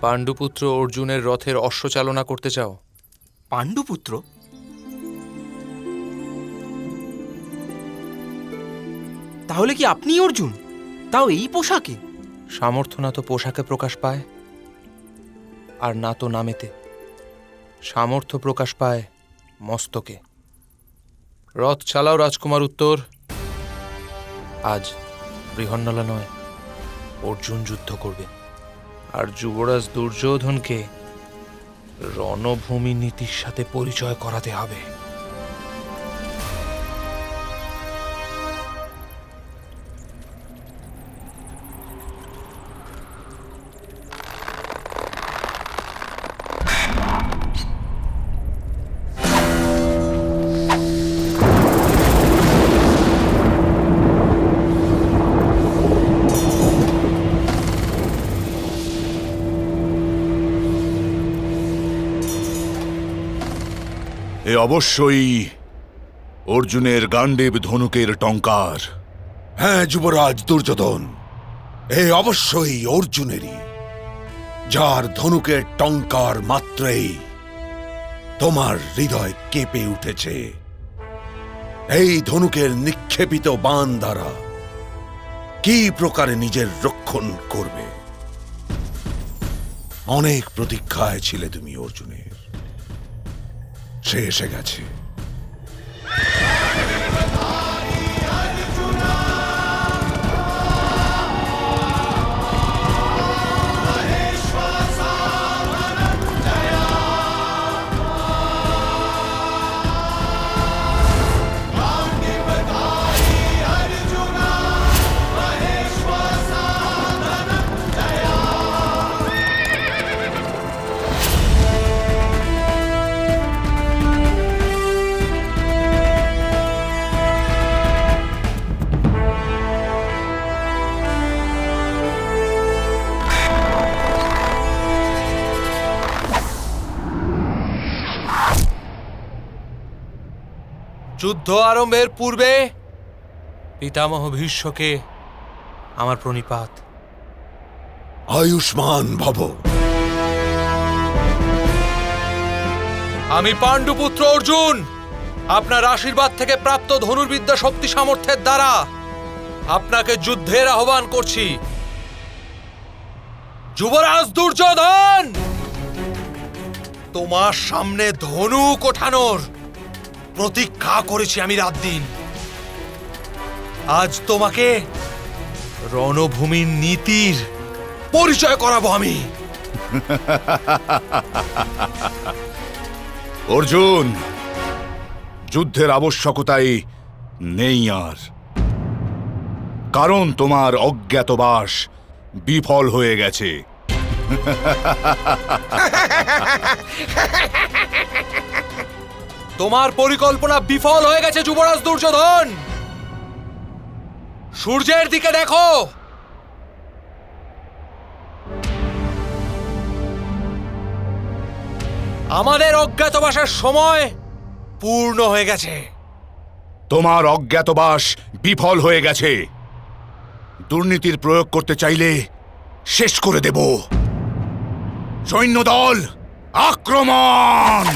পাণ্ডুপুত্র অর্জুনের রথের অশ্বচালনা করতে চাও? পাণ্ডুপুত্র? তাহলে কি আপনি অর্জুন, তাও এই পোশাকে? সামর্থ্য না তো পোশাকে প্রকাশ পায়, আর না তো নামেতে। সামর্থ্য প্রকাশ পায় মস্তকে। রথ চালাও রাজকুমার উত্তর। আজ বৃহন্নলা নয়, অর্জুন যুদ্ধ করবে, আর যুবরাজ দুর্যোধনকে রণভূমি নীতির সাথে পরিচয় করাতে হবে। এ অবশ্যই অর্জুনের গাণ্ডীব ধনুকের টঙ্কার। হ্যাঁ যুবরাজ দুর্যোধন, এ অবশ্যই অর্জুনেরই, যার ধনুকের টঙ্কার মাত্রেই তোমার হৃদয় কেঁপে উঠেছে। এই ধনুকের নিক্ষেপিত বাণ দ্বারা কি প্রকারে নিজের রক্ষণ করবে। অনেক প্রতীক্ষায় ছিলে তুমি অর্জুনের, সে এসে গেছে। যুদ্ধ আরম্ভের পূর্বে পিতামহ ভীষ্মকে আমার প্রণিপাত। আয়ুষ্মান ভব। আমি পাণ্ডুপুত্র অর্জুন আপনার আশীর্বাদ থেকে প্রাপ্ত ধনুর্বিদ্যা শক্তি সামর্থ্যের দ্বারা আপনাকে যুদ্ধের আহ্বান করছি। যুবরাজ দুর্যোধন, তোমার সামনে ধনুক ওঠানোর প্রতীক্ষা করেছি আমি রাত দিন। আজ তোমাকে রণভূমির নীতির পরিচয় করাবো আমি। অর্জুন, যুদ্ধের আবশ্যকতাই নেই আর, কারণ তোমার অজ্ঞাতবাস বিফল হয়ে গেছে। তোমার পরিকল্পনা বিফল হয়ে গেছে যুবরাজ দুর্যোধন। সূর্যের দিকে দেখো। আমাদের অজ্ঞাতবাসের সময় পূর্ণ হয়ে গেছে। তোমার অজ্ঞাতবাস বিফল হয়ে গেছে। দুর্নীতির প্রয়োগ করতে চাইলে শেষ করে দেব। সৈন্যদল আক্রমণ!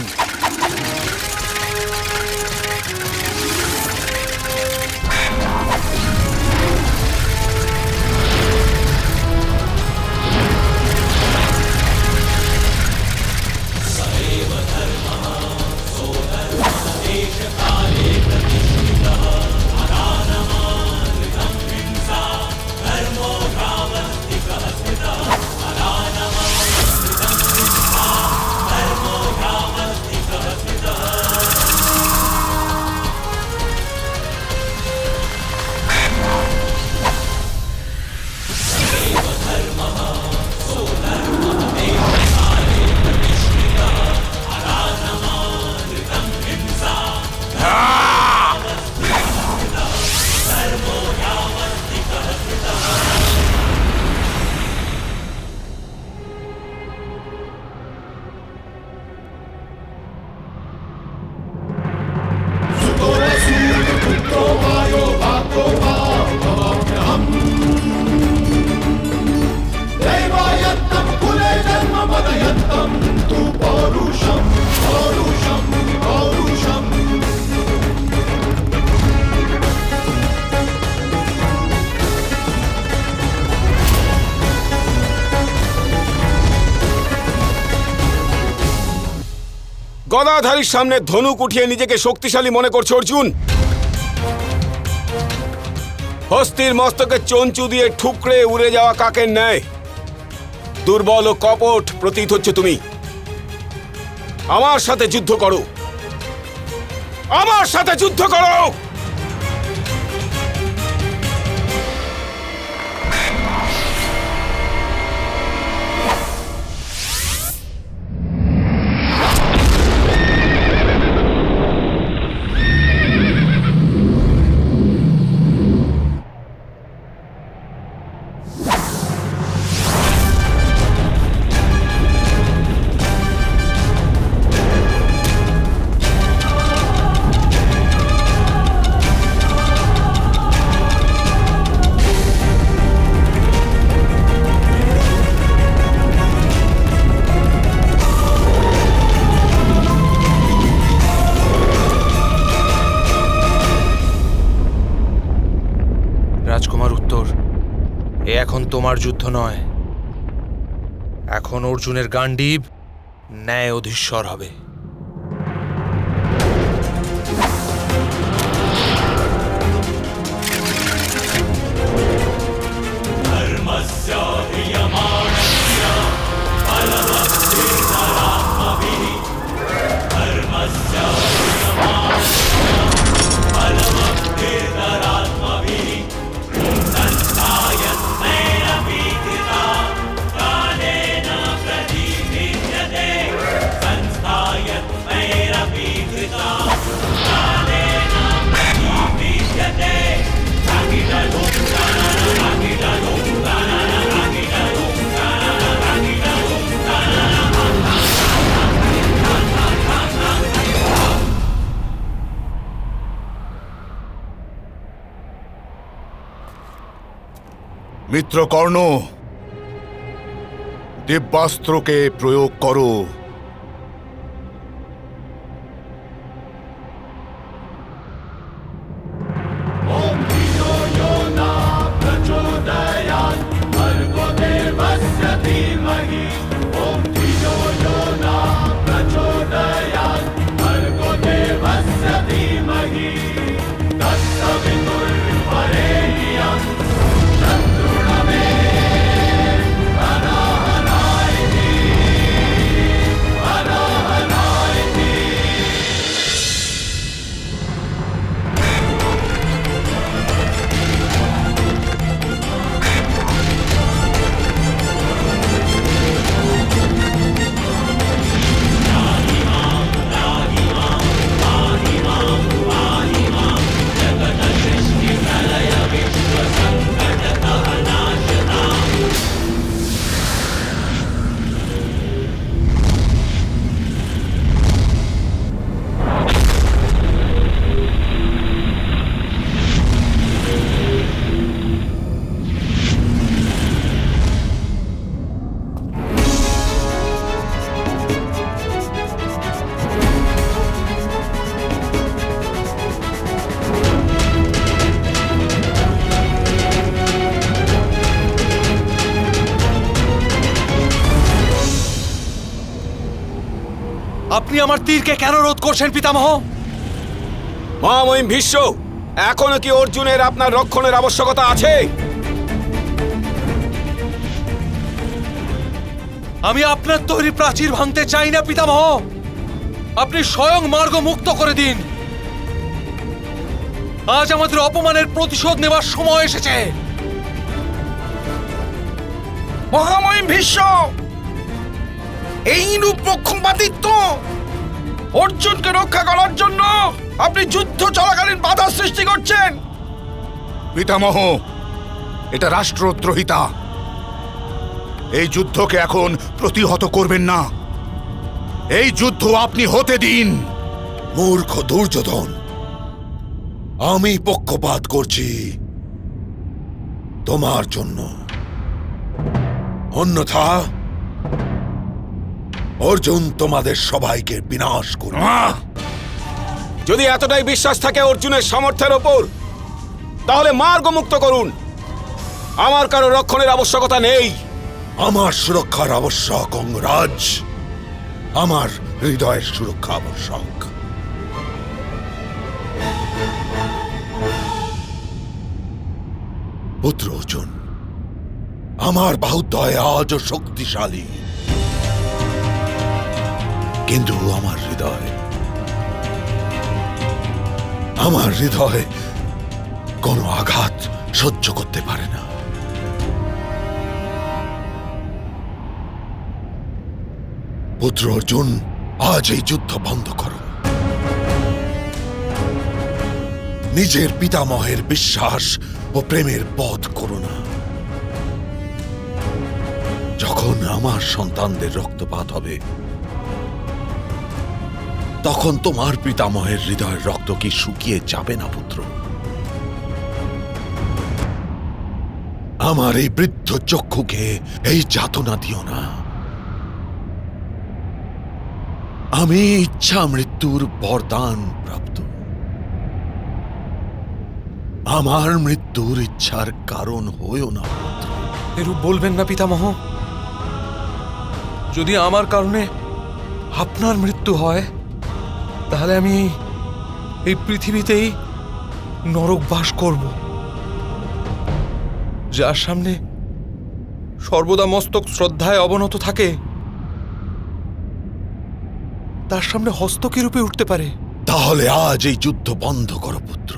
গদাধারীর সামনে ধনুক উঠিয়ে নিজেকে শক্তিশালী মনে করছে অর্জুন। হস্তির মস্তকে চঞ্চু দিয়ে ঠুকরে উড়ে যাওয়া কাকের ন্যায় দুর্বল ও কপট প্রতীত হচ্ছে তুমি। আমার সাথে যুদ্ধ করো, আমার সাথে যুদ্ধ করো। রাজকুমার উত্তর, এ এখন তোমার যুদ্ধ নয়, এখন অর্জুনের গান্ডীব ন্যায় অধীশ্বর হবে। মিত্র কর্ণ, দিব্যাস্ত্রকে প্রয়োগ করো। আপনি আমার তীরকে কেন রোধ করছেন পিতামহ? মহামহিম ভীষ্ম, এখনো কি অর্জুনের আপনার রক্ষণের আবশ্যকতা আছে? আমি আপনার তৈরি প্রাচীর ভাঙতে চাই না পিতামহ, আপনি স্বয়ং মার্গ মুক্ত করে দিন। আজ আমাদের অপমানের প্রতিশোধ নেবার সময় এসেছে। মহামহিম ভীষ্ম, এই রূপ পক্ষপাতিত্ব। অর্জুনকে রক্ষা করার জন্য আপনি যুদ্ধ চলাকালীন বাধা সৃষ্টি করছেন। পিতামহ, এটা রাষ্ট্রদ্রোহিতা। এই যুদ্ধকে এখন প্রতিহত করবেন না। এই যুদ্ধ আপনি হতে দিন। মূর্খ দুর্যোধন, আমি পক্ষপাত করছি তোমার জন্য, অন্যথা অর্জুন তোমাদের সবাইকে বিনাশ করবে। যদি এতটাই বিশ্বাস থাকে অর্জুনের সামর্থ্যের ওপর, তাহলে মার্গমুক্ত করুন। আমার কারো রক্ষণের আবশ্যকতা নেই। আমার সুরক্ষার আবশ্যক অঙ্গরাজ। আমার হৃদয়ের সুরক্ষা আবশ্যক। পুত্র অর্জুন, আমার বাহুদ্বয় আজও শক্তিশালী, কিন্তু আমার হৃদয় কোনো আঘাত সহ্য করতে পারে না। পুত্র অর্জুন, আজ এই যুদ্ধ বন্ধ করো। নিজের পিতামহের বিশ্বাস ও প্রেমের বধ করো না। যখন আমার সন্তানদের রক্তপাত হবে, তখন তোমার পিতামহের হৃদয়ের রক্ত কি শুকিয়ে যাবে না পুত্র? আমার এই বৃদ্ধ চক্ষুকে এই যাতনা দিও না। আমি ইচ্ছা মৃত্যুর বরদান প্রাপ্ত। আমার মৃত্যুর ইচ্ছার কারণ হইও না পুত্র। এরূপ বলবেন না পিতামহ। যদি আমার কারণে আপনার মৃত্যু হয়, তাহলে আমি এই পৃথিবীতেই নরক বাস করব, যার সামনে সর্বদা মস্তক শ্রদ্ধায় অবনত থাকে, তার সামনে হস্ত কি রূপে উঠতে পারে? তাহলে আজ এই যুদ্ধ বন্ধ করো পুত্র।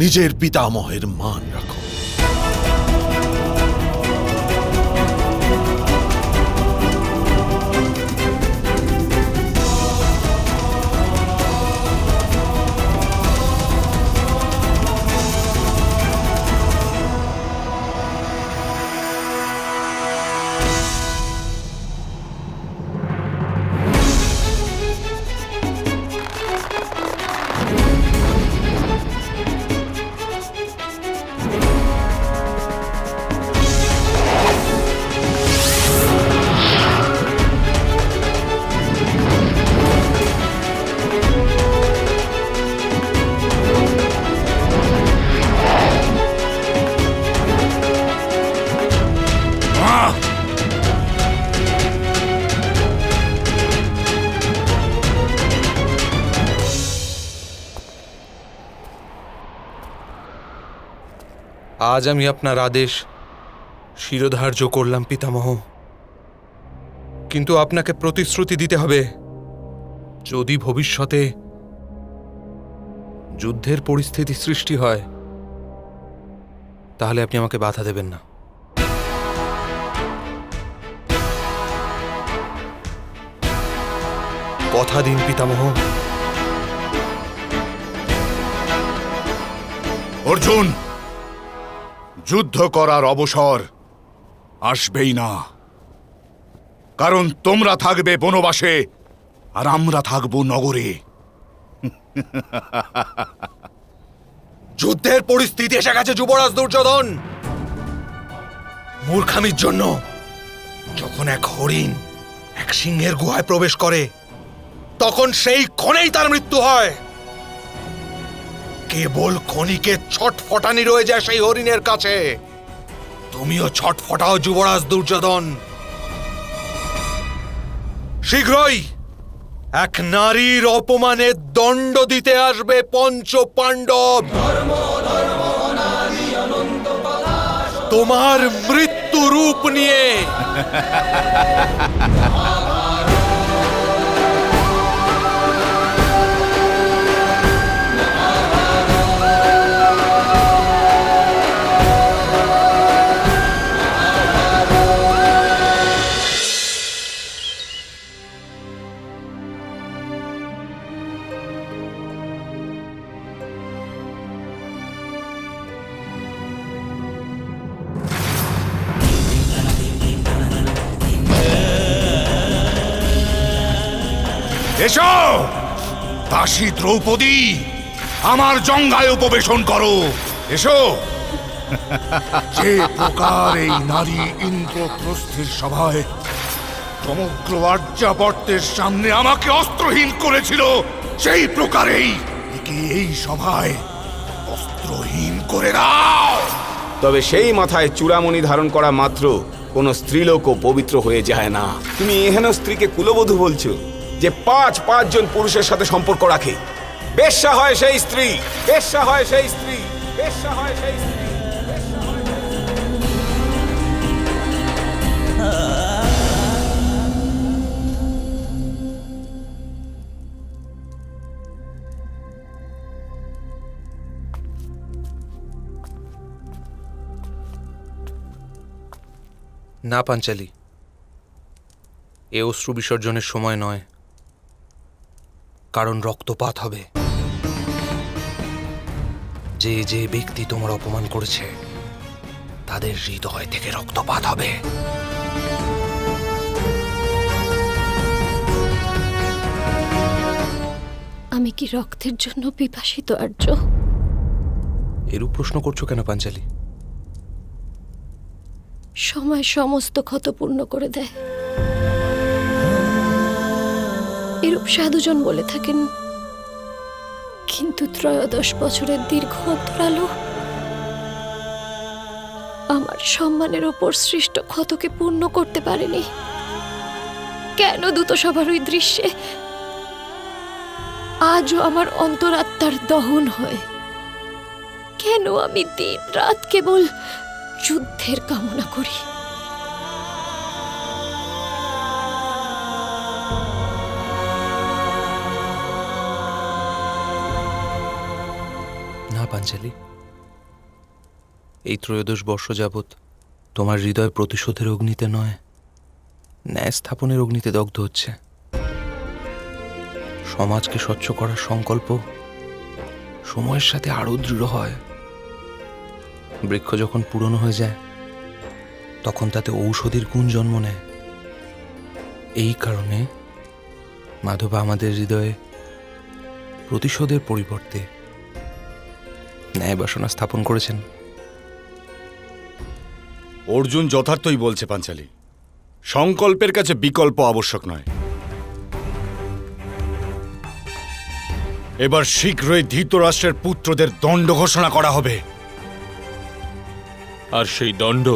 নিজের পিতামহের মান রাখো। আজ আমি আপনার আদেশ শিরোধার্য করলাম পিতামহ, কিন্তু আপনাকে প্রতিশ্রুতি দিতে হবে, যদি ভবিষ্যতে যুদ্ধের পরিস্থিতি সৃষ্টি হয়, তাহলে আপনি আমাকে বাধা দেবেন না। কথা দিন পিতামহ। অর্জুন, যুদ্ধ করার অবসর আসবেই না, কারণ তোমরা থাকবে বনবাসে আর আমরা থাকব নগরে। যুদ্ধের পরিস্থিতি এসে গেছে যুবরাজ দুর্যোধন। মূর্খামির জন্য যখন এক হরিণ এক সিংহের গুহায় প্রবেশ করে, তখন সেই ক্ষণেই তার মৃত্যু হয়। কেবল ক্ষণিকে ছটফটানি রয়ে যায় সেই হরিণের কাছে। তুমিও ছটফটাও যুবরাজ দুর্যোধন। শীঘ্রই এক নারীর অপমানের দণ্ড দিতে আসবে পঞ্চ পাণ্ডব। তোমার মৃত্যু রূপ নিয়ে। এসো দাসী দ্রৌপদী, আমার জঙ্ঘায় উপবেশন করো। এসো। যে প্রকার এই নারী ইন্দ্রপ্রস্থের সভায় সমগ্র আর্যাবর্তের সামনে আমাকে অস্ত্রহীন করেছিল, সেই প্রকারেই একে এই সভায় অস্ত্রহীন করে দাও। তবে সেই মাথায় চূড়ামণি ধারণ করা মাত্র কোনো স্ত্রীলোকও পবিত্র হয়ে যায় না। তুমি এহেন স্ত্রীকে কুলবধূ বলছো যে পাঁচজন পুরুষের সাথে সম্পর্ক রাখে? বেশ্যা হয় সেই স্ত্রী, বেশ্যা হয় সেই স্ত্রী, বেশ্যা হয় সেই স্ত্রী। না পাঞ্চালি, এ অশ্রু বিসর্জনের সময় নয়, কারণ রক্তপাত হবে। যে যে ব্যক্তি তোমার অপমান করেছে তাদের হৃদয় থেকে রক্তপাত হবে। আমি কি রক্তের জন্য পিপাসিত আর্য? এরূপ প্রশ্ন করছো কেন পাঞ্চালি? সময় সমস্ত ক্ষত পূর্ণ করে দেয়, এরূপ সাধুজন বলে থাকেন। কিন্তু 13 বছরের দীর্ঘ অন্তরালো আমার সম্মানের ওপর সৃষ্ট ক্ষতকে পূর্ণ করতে পারেনি। কেন দূতসভার ওই দৃশ্যে আজও আমার অন্তরাত্মার দহন হয়? কেন আমি দিন রাত কেবল যুদ্ধের কামনা করি? না পাঞ্চালি, এই 13 বর্ষ যাবৎ তোমার হৃদয় প্রতিশোধের অগ্নিতে নয়, ন্যায় স্থাপনের অগ্নিতে দগ্ধ হচ্ছে। সমাজকে স্বচ্ছ করার সংকল্প সময়ের সাথে আরো দৃঢ় হয়। বৃক্ষ যখন পুরনো হয়ে যায় তখন তাতে ঔষধির গুণ জন্ম নেয়। এই কারণে মাধবা আমাদের হৃদয়ে প্রতিশোধের পরিবর্তে ন্যায় বাসনা স্থাপন করেছেন। অর্জুন যথার্থই বলছে পাঞ্চালি, সংকল্পের কাছে বিকল্প আবশ্যক নয়। এবার শীঘ্রই ধৃতরাষ্ট্রের পুত্রদের দণ্ড ঘোষণা করা হবে। আর সেই দণ্ড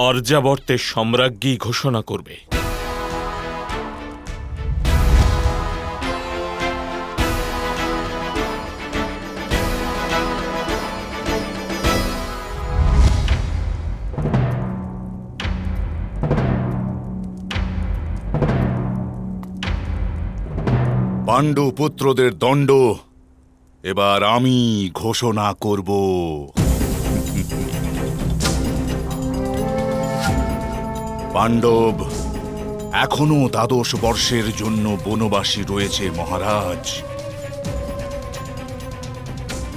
আর্যাবর্তের সম্রাজ্ঞী ঘোষণা করবে। পাণ্ডু পুত্রদের দণ্ড এবার আমি ঘোষণা করব। পাণ্ডব এখনো 12 বর্ষের জন্য বনবাসী রয়েছে মহারাজ,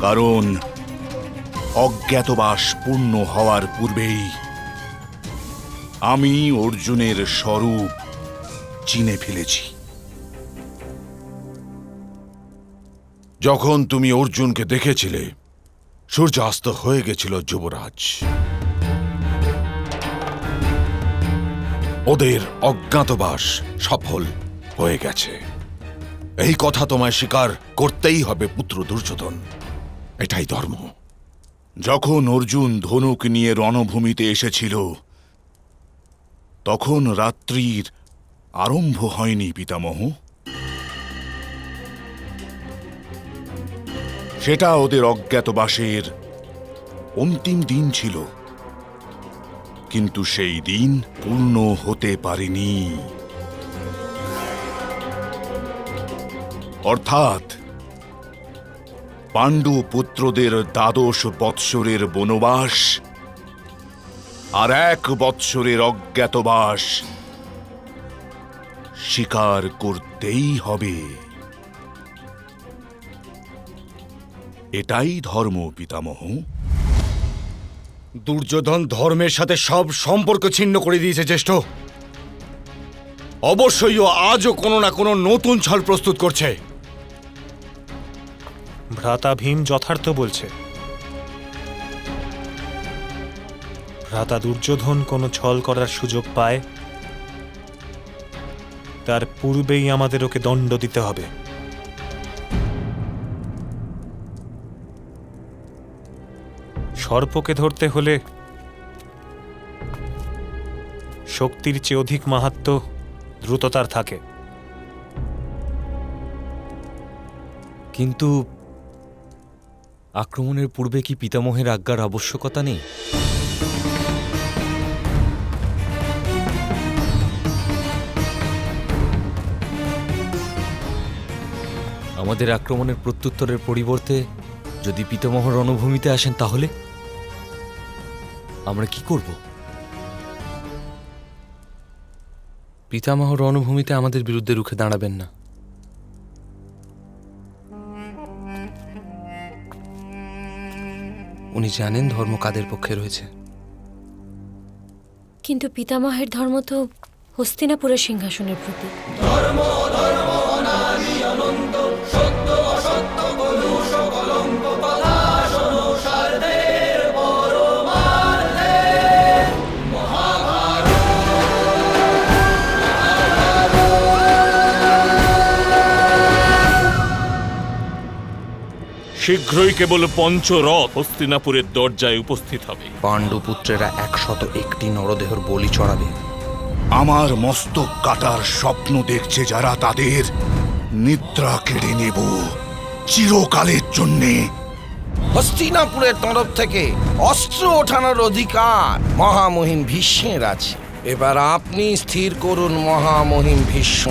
কারণ অজ্ঞাতবাস পূর্ণ হওয়ার পূর্বেই আমি অর্জুনের স্বরূপ চিনে ফেলেছি। যখন তুমি অর্জুনকে দেখেছিলে সূর্যাস্ত হয়ে গেছিল যুবরাজ। ওদের অজ্ঞাতবাস সফল হয়ে গেছে, এই কথা তোমায় স্বীকার করতেই হবে পুত্র দুর্যোধন। এটাই ধর্ম। যখন অর্জুন ধনুক নিয়ে রণভূমিতে এসেছিল তখন রাত্রির আরম্ভ হয়নি পিতামহ। সেটা ওদের অজ্ঞাতবাসের অন্তিম দিন ছিল, কিন্তু সেই দিন পূর্ণ হতে পারেনি। অর্থাৎ পাণ্ডু পুত্রদের 12 বৎসরের বনবাস আর 1 বৎসরের অজ্ঞাতবাস স্বীকার করতেই হবে। এটাই ধর্ম পিতামহ। দুর্যোধন ধর্মের সাথে সব সম্পর্ক ছিন্ন করে দিয়েছে জ্যেষ্ঠ। অবশ্যই ও আজও কোনো না কোনো নতুন ছল প্রস্তুত করছে। ভ্রাতা ভীম যথার্থ বলছে। ভ্রাতা দুর্যোধন কোনো ছল করার সুযোগ পায়, তার পূর্বেই আমাদের ওকে দণ্ড দিতে হবে। সর্পকে ধরতে হলে শক্তির চেয়ে অধিক মাহাত্ম্য দ্রুততার থাকে। কিন্তু আক্রমণের পূর্বে কি পিতামহের আজ্ঞার আবশ্যকতা নেই? আমাদের আক্রমণের প্রত্যুত্তরের পরিবর্তে যদি পিতামহ রণভূমিতে আসেন তাহলে আমরা কি করব? পিতামহ রণভূমিতে আমাদের বিরুদ্ধে রুখে দাঁড়াবেন না। উনি জানেন ধর্ম কাদের পক্ষে রয়েছে। কিন্তু পিতামহের ধর্ম তো হস্তিনাপুরের সিংহাসনের প্রতি। শীঘ্রই কেবল পঞ্চরথ হস্তিনাপুরের দরজায় উপস্থিত হবে। পাণ্ডুপুত্রেরা 101টি নরদেহর বলি চড়াবে। আমার মস্তক কাটার স্বপ্ন দেখছে যারা, তাদের নিদ্রা কেড়ে নেব চিরকালের জন্যে। হস্তিনাপুরের তরফ থেকে অস্ত্র ওঠানোর অধিকার মহামহিম ভীষ্মের আছে। এবার আপনি স্থির করুন মহামহিম ভীষ্ম,